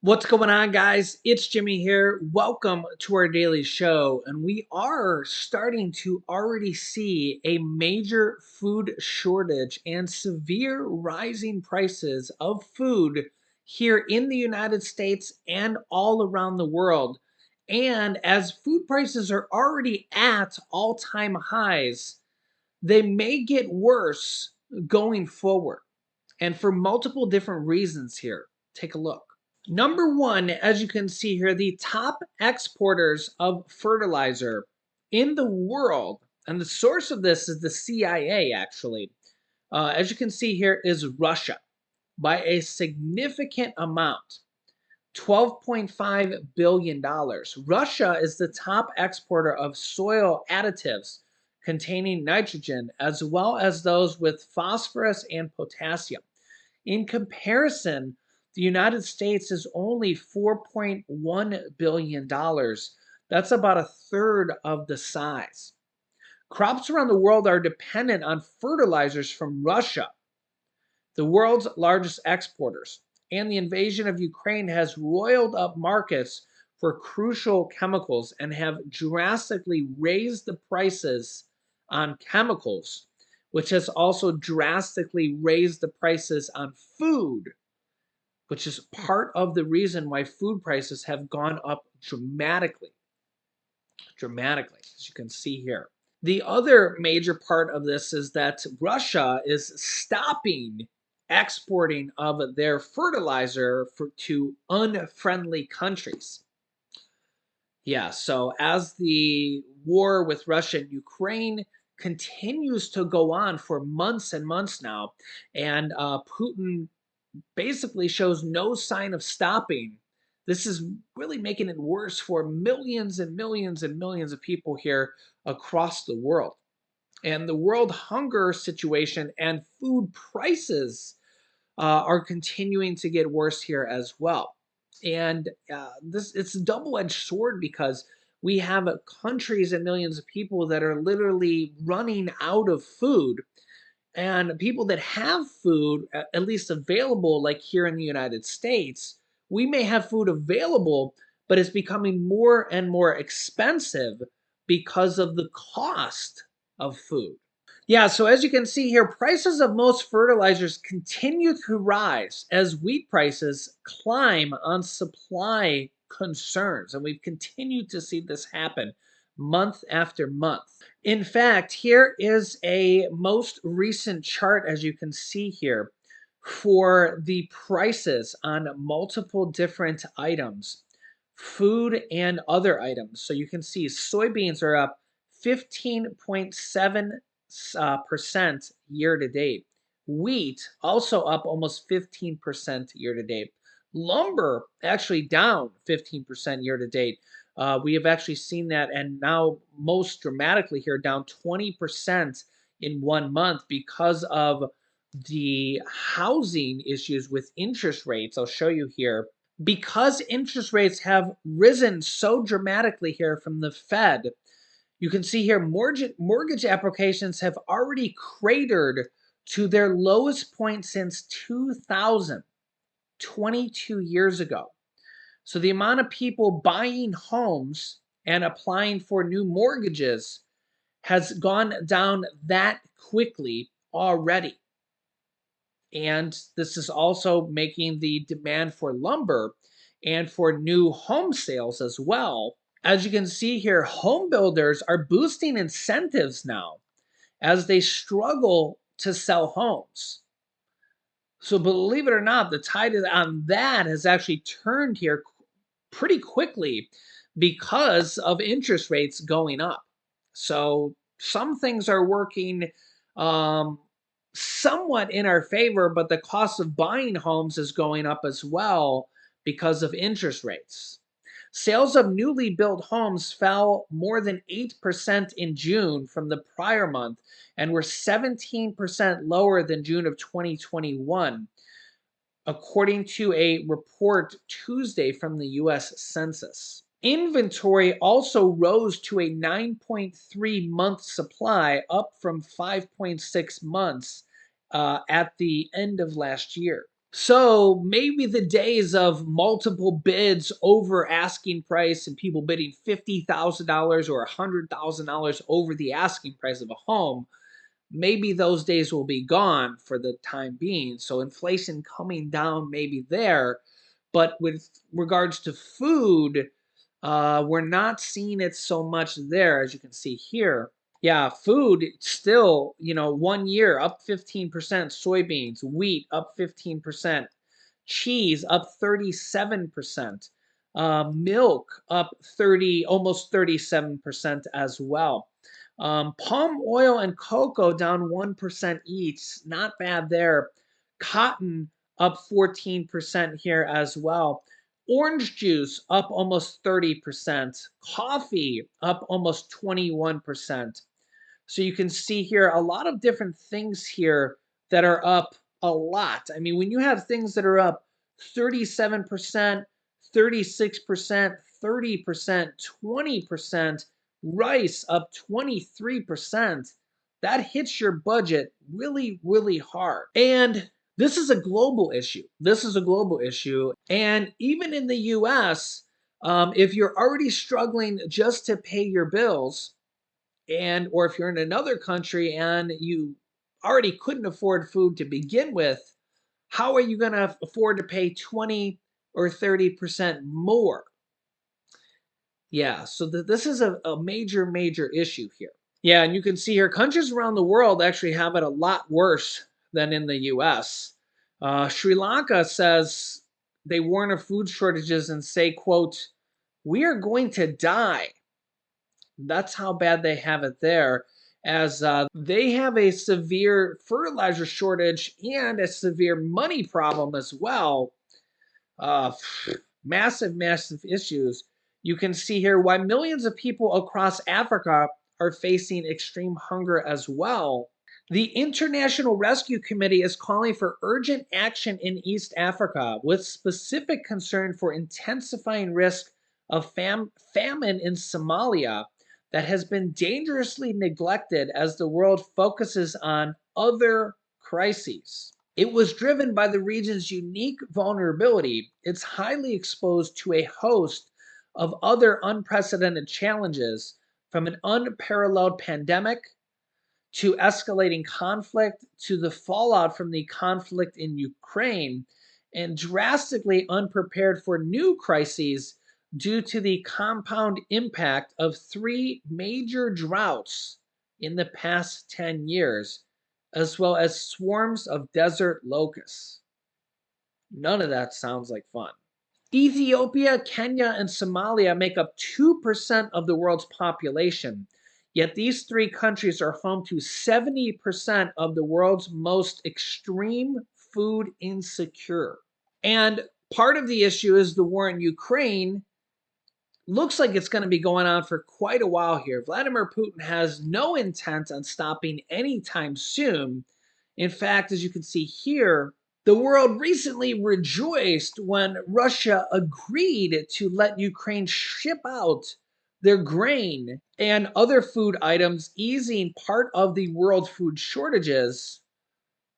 What's going on, guys? It's Jimmy here. Welcome to our daily show. And we are starting to already see a major food shortage and severe rising prices of food here in the United States and all around the world. And as food prices are already at all-time highs, they may get worse going forward. And for multiple different reasons here. Take a look. Number one, as you can see here, the top exporters of fertilizer in the world, and the source of this is the CIA actually, as you can see here, is Russia by a significant amount. $12.5 billion. Russia is the top exporter of soil additives containing nitrogen, as well as those with phosphorus and potassium. In comparison, the United States is only $4.1 billion. That's about a third of the size. Crops around the world are dependent on fertilizers from Russia, the world's largest exporters, and the invasion of Ukraine has roiled up markets for crucial chemicals and have drastically raised the prices on chemicals, which has also drastically raised the prices on food, which is part of the reason why food prices have gone up dramatically, as you can see here. The other major part of this is that Russia is stopping exporting of their fertilizer to unfriendly countries. Yeah, so as the war with Russia and Ukraine continues to go on for months and months now, and Putin basically shows no sign of stopping. This is really making it worse for millions and millions and millions of people here across the world. And the world hunger situation and food prices are continuing to get worse here as well. And this it's a double-edged sword because we have countries and millions of people that are literally running out of food, and people that have food at least available, like here in the United States, we may have food available, but it's becoming more and more expensive because of the cost of food. Yeah, so as you can see here, prices of most fertilizers continue to rise as wheat prices climb on supply concerns. And we've continued to see this happen month after month. In fact, here is a most recent chart, as you can see here, for the prices on multiple different items, food and other items. So you can see soybeans are up 15.7 percent year to date. Wheat also up almost 15% year to date. Lumber actually down 15% year to date. We have actually seen that, and now most dramatically here, down 20% in 1 month because of the housing issues with interest rates. I'll show you here. Because interest rates have risen so dramatically here from the Fed, you can see here mortgage applications have already cratered to their lowest point since 2000, 22 years ago. So the amount of people buying homes and applying for new mortgages has gone down that quickly already. And this is also making the demand for lumber and for new home sales as well. As you can see here, home builders are boosting incentives now as they struggle to sell homes. So believe it or not, the tide on that has actually turned here pretty quickly because of interest rates going up. So some things are working somewhat in our favor, but the cost of buying homes is going up as well because of interest rates. Sales of newly built homes fell more than 8% in June from the prior month and were 17% lower than June of 2021, according to a report Tuesday from the US Census. Inventory also rose to a 9.3 month supply, up from 5.6 months at the end of last year. So maybe the days of multiple bids over asking price and people bidding $50,000 or $100,000 over the asking price of a home, maybe those days will be gone for the time being. So inflation coming down maybe there, but with regards to food, we're not seeing it so much there as you can see here. Yeah, food still, 1 year up 15%, soybeans, wheat up 15%, cheese up 37%, milk up 30, almost 37% as well. Palm oil and cocoa down 1% each, not bad there. Cotton up 14% here as well. Orange juice up almost 30%. Coffee up almost 21%. So you can see here a lot of different things here that are up a lot. I mean, when you have things that are up 37%, 36%, 30%, 20%, rice up 23%, that hits your budget really, really hard. And this is a global issue. This is a global issue. And even in the US, if you're already struggling just to pay your bills, and or if you're in another country and you already couldn't afford food to begin with, how are you going to afford to pay 20 or 30% more? Yeah, so this is a major, major issue here. Yeah, and you can see here countries around the world actually have it a lot worse than in the US. Sri Lanka says they warn of food shortages and say, quote, "We are going to die." That's how bad they have it there, as they have a severe fertilizer shortage and a severe money problem as well. Uh, Massive, massive issues. You can see here why millions of people across Africa are facing extreme hunger as well. The International Rescue Committee is calling for urgent action in East Africa with specific concern for intensifying risk of famine in Somalia that has been dangerously neglected as the world focuses on other crises. It was driven by the region's unique vulnerability. It's highly exposed to a host of other unprecedented challenges, from an unparalleled pandemic to escalating conflict to the fallout from the conflict in Ukraine, and drastically unprepared for new crises due to the compound impact of three major droughts in the past 10 years, as well as swarms of desert locusts. None of that sounds like fun. Ethiopia, Kenya, and Somalia make up 2% of the world's population. Yet these three countries are home to 70% of the world's most extreme food insecure. And part of the issue is the war in Ukraine looks like it's going to be going on for quite a while here. Vladimir Putin has no intent on stopping anytime soon. In fact, as you can see here, the world recently rejoiced when Russia agreed to let Ukraine ship out their grain and other food items, easing part of the world's food shortages.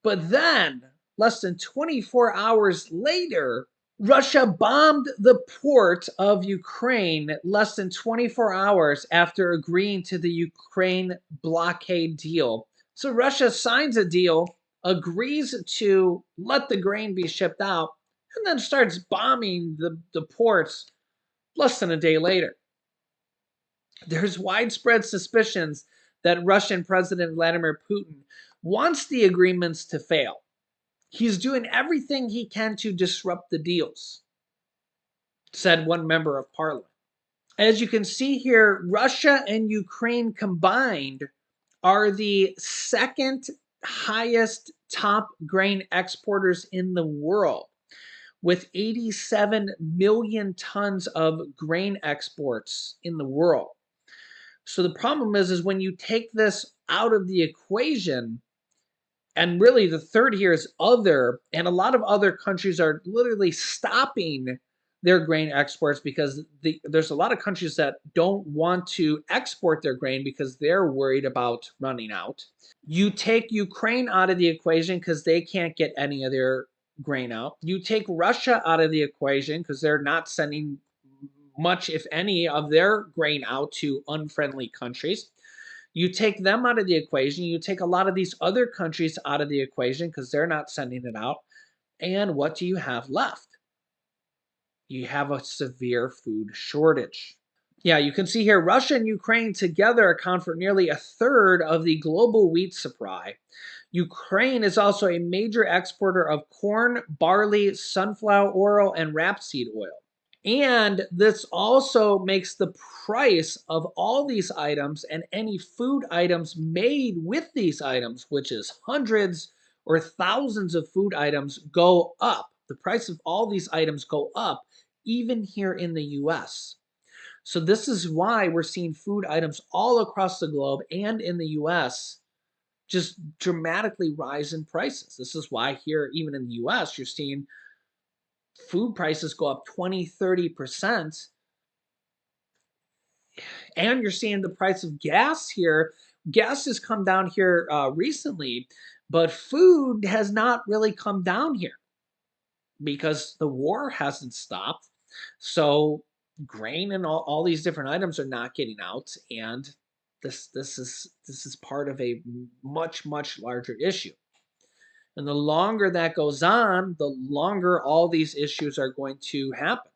But then, less than 24 hours later, Russia bombed the port of Ukraine less than 24 hours after agreeing to the Ukraine blockade deal. So Russia signs a deal, agrees to let the grain be shipped out, and then starts bombing the ports less than a day later. There's widespread suspicions that Russian President Vladimir Putin wants the agreements to fail. He's doing everything he can to disrupt the deals, said one member of parliament. As you can see here, Russia and Ukraine combined are the second highest top grain exporters in the world, with 87 million tons of grain exports in the world. So the problem is when you take this out of the equation, and really the third here is other, and a lot of other countries are literally stopping their grain exports because there's a lot of countries that don't want to export their grain because they're worried about running out. You take Ukraine out of the equation because they can't get any of their grain out. You take Russia out of the equation because they're not sending much, if any, of their grain out to unfriendly countries. You take them out of the equation. You take a lot of these other countries out of the equation because they're not sending it out. And what do you have left? You have a severe food shortage. Yeah, you can see here Russia and Ukraine together account for nearly a third of the global wheat supply. Ukraine is also a major exporter of corn, barley, sunflower oil, and rapeseed oil. And this also makes the price of all these items and any food items made with these items, which is hundreds or thousands of food items, go up. The price of all these items go up, even here in the US. So this is why we're seeing food items all across the globe and in the US just dramatically rise in prices. This is why here, even in the US, you're seeing food prices go up 20, 30%. And you're seeing the price of gas here. Gas has come down here recently, but food has not really come down here because the war hasn't stopped. So grain and all these different items are not getting out, and this is part of a much larger issue. And the longer that goes on, the longer all these issues are going to happen.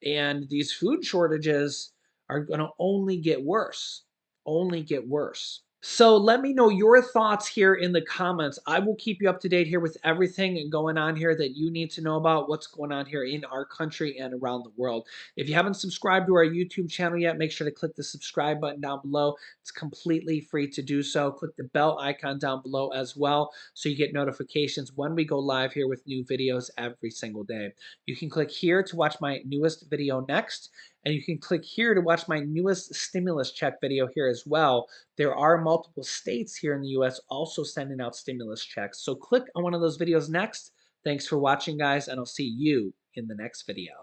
And these food shortages are going to only get worse, only get worse. So let me know your thoughts here in the comments. I will keep you up to date here with everything going on here that you need to know about what's going on here in our country and around the world. If you haven't subscribed to our YouTube channel yet, make sure to click the subscribe button down below. It's completely free to do so. Click the bell icon down below as well so you get notifications when we go live here with new videos every single day. You can click here to watch my newest video next, and you can click here to watch my newest stimulus check video here as well. There are multiple states here in the US also sending out stimulus checks. So click on one of those videos next. Thanks for watching, guys, and I'll see you in the next video.